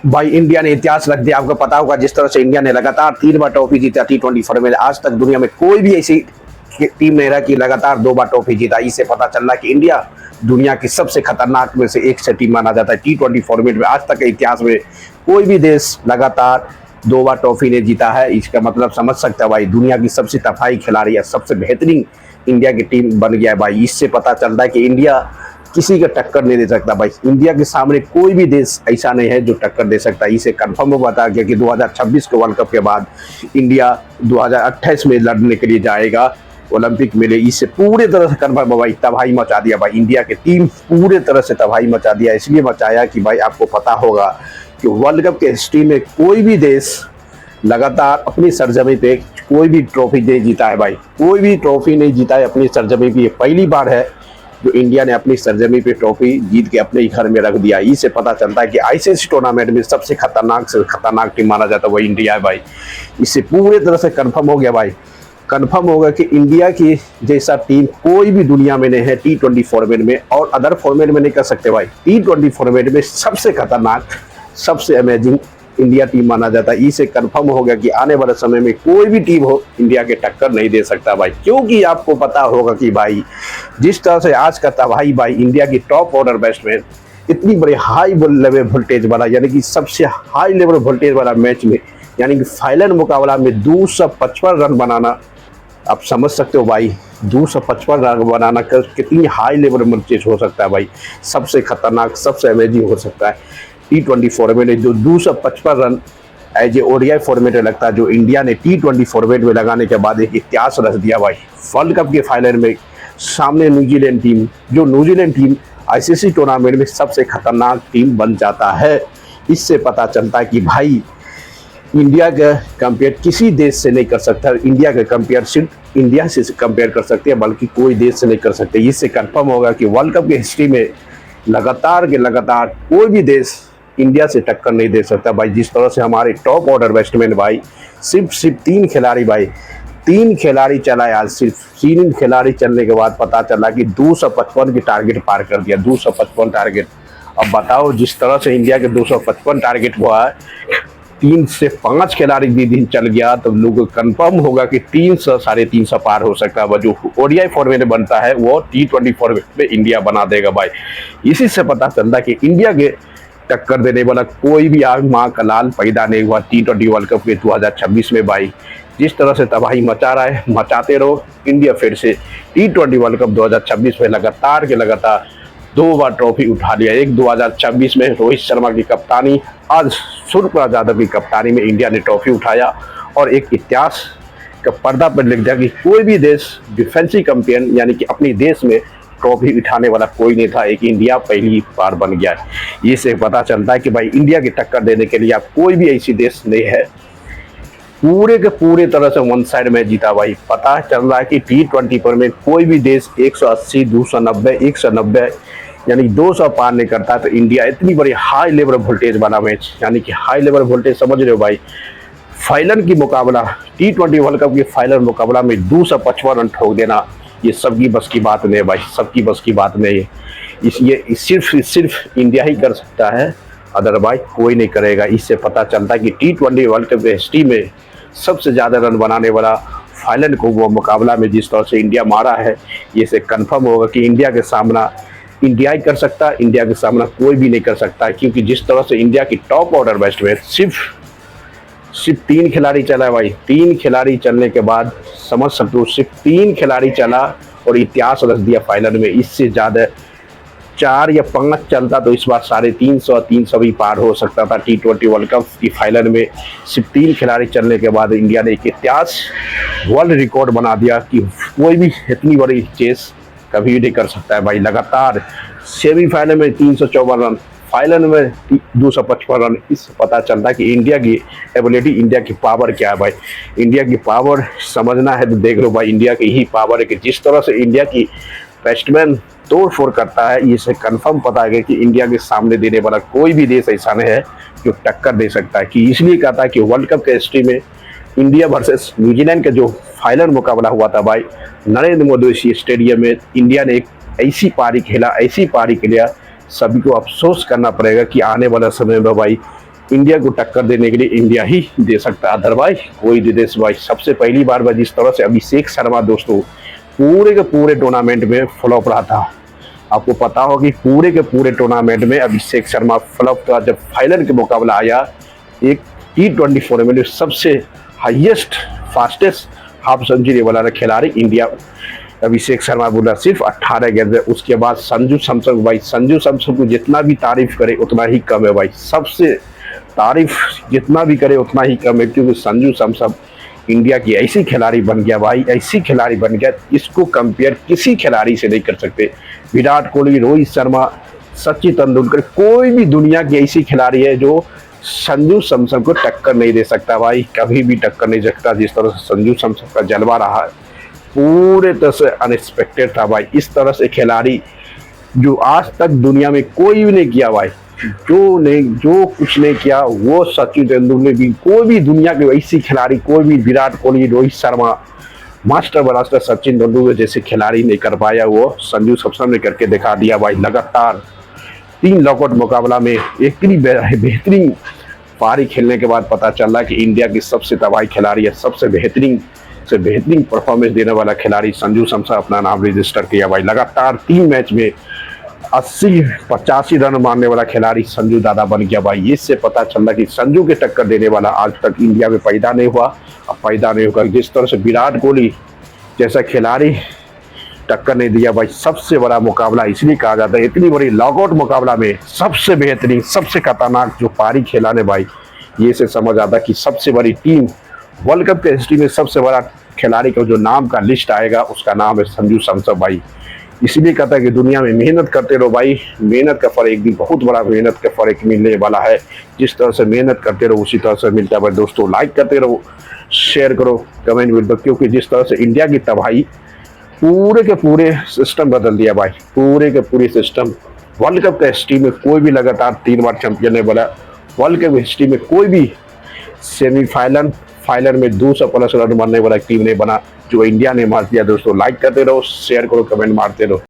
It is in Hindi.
भाई इंडिया ने इतिहास रख दिया। आपको पता होगा जिस तरह से इंडिया ने लगातार 3 बार ट्रॉफी जीता T20 फॉर्मेट में, आज तक दुनिया में कोई भी ऐसी टीम नहीं रहा कि लगातार 2 बार ट्रॉफी जीता। इससे पता चल रहा है कि इंडिया दुनिया की सबसे खतरनाक में से एक से टीम माना जाता है। T20 फॉर्मेट में आज तक के इतिहास में कोई भी देश लगातार 2 बार ट्रॉफी ने जीता है। इसका मतलब समझ सकते हैं भाई, दुनिया की सबसे तफाई खिलाड़ी है, सबसे बेहतरीन इंडिया की टीम बन गया है भाई। इससे पता चलता है कि इंडिया किसी का टक्कर नहीं दे सकता भाई। इंडिया के सामने कोई भी देश ऐसा नहीं है जो टक्कर दे सकता। इसे कंफर्म बता गया कि 2026 के वर्ल्ड कप के बाद इंडिया 2028 में लड़ने के लिए जाएगा ओलंपिक में। इससे पूरे तरह से कंफर्म भाई, तबाही मचा दिया भाई। इंडिया की टीम पूरे तरह से तबाही मचा दिया। इसलिए मचाया कि भाई आपको पता होगा कि वर्ल्ड कप के हिस्ट्री में कोई भी देश लगातार अपनी सरजमी पे कोई भी ट्रॉफी नहीं जीता है भाई। कोई भी ट्रॉफी नहीं जीता है अपनी सरजमी पे। ये पहली बार है जो इंडिया ने अपनी सरजमी पे ट्रॉफी जीत के अपने ही घर में रख दिया। इससे पता चलता है कि आईसीसी टूर्नामेंट में सबसे खतरनाक से खतरनाक टीम माना जाता है वही इंडिया है भाई। इससे पूरे तरह से कंफर्म हो गया भाई, कंफर्म होगा कि इंडिया की जैसा टीम कोई भी दुनिया में नहीं है T20 फॉर्मेट में, और अदर फॉर्मेट में नहीं कर सकते भाई। T20 फॉर्मेट में सबसे खतरनाक, सबसे अमेजिंग इंडिया टीम माना जाता है। इसे कंफर्म हो गया कि आने वाले समय में कोई भी टीम हो इंडिया के टक्कर नहीं दे सकता भाई। क्योंकि आपको पता होगा कि भाई जिस तरह से आज का तबाही भाई, इंडिया की टॉप ऑर्डर बैट्समैन इतनी बड़ी हाई लेवल वोल्टेज वाला, यानी कि सबसे हाई लेवल वोल्टेज वाला मैच में, यानी कि फाइनल मुकाबला में 255 रन बनाना, आप समझ सकते हो भाई 255 रन बनाना कितनी हाई लेवल वोल्टेज हो सकता है भाई। सबसे खतरनाक, सबसे अमेजिंग हो सकता है T20 फॉर्मेट में जो 255 run as a ODI format में लगता है, जो इंडिया ने T20 फॉर्मेट में लगाने के बाद एक इतिहास रच दिया भाई। वर्ल्ड कप के फाइनल में सामने न्यूजीलैंड टीम, जो न्यूजीलैंड टीम आईसीसी टूर्नामेंट में सबसे खतरनाक टीम बन जाता है। इससे पता चलता है कि भाई इंडिया का कंपेयर किसी देश से नहीं कर सकता। इंडिया का कंपेयर सिर्फ इंडिया से कंपेयर कर सकते हैं, बल्कि कोई देश से नहीं कर सकते। इससे कंफर्म होगा कि वर्ल्ड कप की हिस्ट्री में लगातार के लगातार कोई भी देश इंडिया से टक्कर नहीं दे सकता भाई। जिस तरह से हमारे टॉप ऑर्डर बैट्समैन भाई सिर्फ 3 खिलाड़ी भाई, 3 खिलाड़ी चलाए आज। सिर्फ 3 खिलाड़ी चलने के बाद पता चला कि 255 की टारगेट पार कर दिया, 255 टारगेट। अब बताओ जिस तरह से इंडिया के 255 टारगेट हुआ है, 3 से 5 खिलाड़ी दिन चल गया तो लोग कंफर्म होगा कि 300 साढ़े 300 पार हो सकता है। जो ODI फॉर्मेट में बनता है वो T20 फॉर्मेट में इंडिया बना देगा भाई। इसी से पता चलता है कि इंडिया के टक्कर देने वाला कोई भी आज माँ का लाल पैदा नहीं हुआ T20 वर्ल्ड कप के 2026 में भाई। जिस तरह से तबाही मचा रहा है, मचाते रहो। इंडिया फिर से T20 वर्ल्ड कप 2026 में लगातार के लगातार 2 बार ट्रॉफी उठा लिया। एक 2026 में रोहित शर्मा की कप्तानी, आज सूर्यकुमार यादव की कप्तानी में इंडिया ने ट्रॉफी उठाया, और एक इतिहास का पर्दा पर लिख दिया कि कोई भी देश डिफेंसिव चैंपियन यानी कि अपने देश में ट्रॉफी उठाने वाला कोई नहीं था। एक इंडिया पहली बार बन गया है। इससे पता चलता है कि भाई इंडिया की टक्कर देने के लिए आप कोई भी ऐसी देश नहीं है। पूरे के पूरे तरह से वन साइड मैच जीता भाई। पता चल रहा है कि T20 पर में कोई भी देश 180, 290, 190 यानी 200 पार नहीं करता, तो इंडिया इतनी बड़ी हाई लेवल वोल्टेज वाला मैच, यानी कि हाई लेवल वोल्टेज समझ रहे हो भाई। फाइनल की मुकाबला T20 वर्ल्ड कप के फाइनल मुकाबला में 255 रन ठोक देना, ये सबकी बस की बात नहीं है भाई, सबकी बस की बात नहीं है। ये सिर्फ इंडिया ही कर सकता है, अदरवाइज कोई नहीं करेगा। इससे पता चलता है कि T20 वर्ल्ड कप के हिस्ट्री में सबसे ज़्यादा रन बनाने वाला फाइनल को वो मुकाबला में जिस तरह से इंडिया मारा है, ये से कंफर्म होगा कि इंडिया के सामना इंडिया ही कर सकता है, इंडिया के सामना कोई भी नहीं कर सकता। क्योंकि जिस तरह से इंडिया की टॉप ऑर्डर बैट्समैन सिर्फ 3 खिलाड़ी चला है भाई। 3 खिलाड़ी चलने के बाद समझ सकते हो, सिर्फ 3 खिलाड़ी चला और इतिहास रच दिया फाइनल में। इससे ज़्यादा 4 या 5 चलता तो इस बार 350 भी पार हो सकता था। T20 वर्ल्ड कप की फाइनल में सिर्फ 3 खिलाड़ी चलने के बाद इंडिया ने एक इतिहास, वर्ल्ड रिकॉर्ड बना दिया कि कोई भी इतनी बड़ी चेस कभी नहीं कर सकता है भाई। लगातार सेमीफाइनल में 354 रन, फाइनल में 255 रन। इससे पता चलता है कि इंडिया की एबिलिटी, इंडिया की पावर क्या है भाई। इंडिया की पावर समझना है तो देख लो भाई, इंडिया की ही पावर है कि जिस तरह से इंडिया की बैट्समैन तोड़ फोड़ करता है, इससे कंफर्म पता है कि इंडिया के सामने देने वाला कोई भी देश ऐसा नहीं है जो टक्कर दे सकता है। कि इसलिए कहता है कि वर्ल्ड कप के हिस्ट्री में इंडिया वर्सेस न्यूजीलैंड का जो फाइनल मुकाबला हुआ था भाई, नरेंद्र मोदी स्टेडियम में इंडिया ने एक ऐसी पारी खेला, ऐसी पारी खेला, सभी को अफसोस करना पड़ेगा कि आने वाला समय में भाई इंडिया को टक्कर देने के लिए इंडिया ही दे सकता है, अदरवाइज कोई भी देश भाई। सबसे पहली बार भाई जिस तरह से अभिषेक शर्मा दोस्तों पूरे के पूरे टूर्नामेंट में फ्लॉप रहा था, आपको पता हो कि पूरे के पूरे टूर्नामेंट में अभिषेक शर्मा फ्लॉप था। जब फाइनल के मुकाबला आया, एक T20 फॉर्मेट में सबसे हाईएस्ट फास्टेस्ट हाफ सेंचुरी वाला खिलाड़ी इंडिया अभिषेक शर्मा बोला, सिर्फ 18 गेंद में। उसके बाद संजू सैमसन भाई, संजू सैमसन को जितना भी तारीफ करे उतना ही कम है भाई, सबसे तारीफ जितना भी करे उतना ही कम है, क्योंकि संजू सैमसन इंडिया की ऐसी खिलाड़ी बन गया भाई, ऐसी खिलाड़ी बन गया, इसको कंपेयर किसी खिलाड़ी से नहीं कर सकते। विराट कोहली, रोहित शर्मा, सचिन तेंदुलकर, कोई भी दुनिया की ऐसी खिलाड़ी है जो संजू सैमसन को टक्कर नहीं दे सकता भाई, कभी भी टक्कर नहीं सकता। जिस तरह से संजू सैमसन का जलवा रहा है पूरे तरह से अनएक्सपेक्टेड था भाई। इस तरह से खिलाड़ी जो आज तक दुनिया में कोई भी नहीं किया भाई, जो कुछ नहीं किया वो सचिन तेंदुलकर भी, कोई भी दुनिया के ऐसी खिलाड़ी, कोई भी विराट कोहली, रोहित शर्मा, मास्टर ब्लास्टर सचिन तेंदुलकर जैसे खिलाड़ी नहीं कर पाया, वो संजू सैमसन ने करके दिखा दिया भाई। लगातार 3 नॉकआउट मुकाबला में इतनी बेहतरीन पारी खेलने के बाद पता चल रहा है कि इंडिया की सबसे तबाही खिलाड़ी है, सबसे बेहतरीन परफॉर्मेंस देने वाला खिलाड़ी संजू सैमसन अपना नाम रजिस्टर किया भाई। लगातार 3 मैच में 80-85 रन मारने वाला खिलाड़ी संजू दादा बन गया भाई। इससे पता चल रहा कि संजू के टक्कर देने वाला आज तक इंडिया में पैदा नहीं हुआ, अब पैदा नहीं होगा। जिस तरह से विराट कोहली जैसा खिलाड़ी टक्कर नहीं दिया भाई, सबसे बड़ा मुकाबला इसलिए कहा जाता है, इतनी बड़ी लॉकआउट मुकाबला में सबसे बेहतरीन, सबसे खतरनाक जो पारी खेला ने भाई, ये से समझ आता कि सबसे बड़ी टीम वर्ल्ड कप के हिस्ट्री में सबसे बड़ा खिलाड़ी का जो नाम का लिस्ट आएगा उसका नाम है संजू सैमसन भाई। इसलिए कहता है कि दुनिया में मेहनत करते रहो भाई, मेहनत का फल एक दिन बहुत बड़ा मेहनत का फल एक मिलने वाला है। जिस तरह से मेहनत करते रहो उसी तरह से मिलता है भाई। दोस्तों लाइक करते रहो, शेयर करो, कमेंट भी दो, क्योंकि जिस तरह से इंडिया की तबाही पूरे के पूरे सिस्टम बदल दिया भाई, पूरे के पूरे सिस्टम। वर्ल्ड कप के हिस्ट्री में कोई भी लगातार 3 बार चैंपियन नहीं बना, वर्ल्ड कप हिस्ट्री में कोई भी फाइनल में 200+ रन मारने वाला टीम नहीं बना जो इंडिया ने मार दिया। दोस्तों लाइक करते रहो, शेयर करो, कमेंट मारते रहो।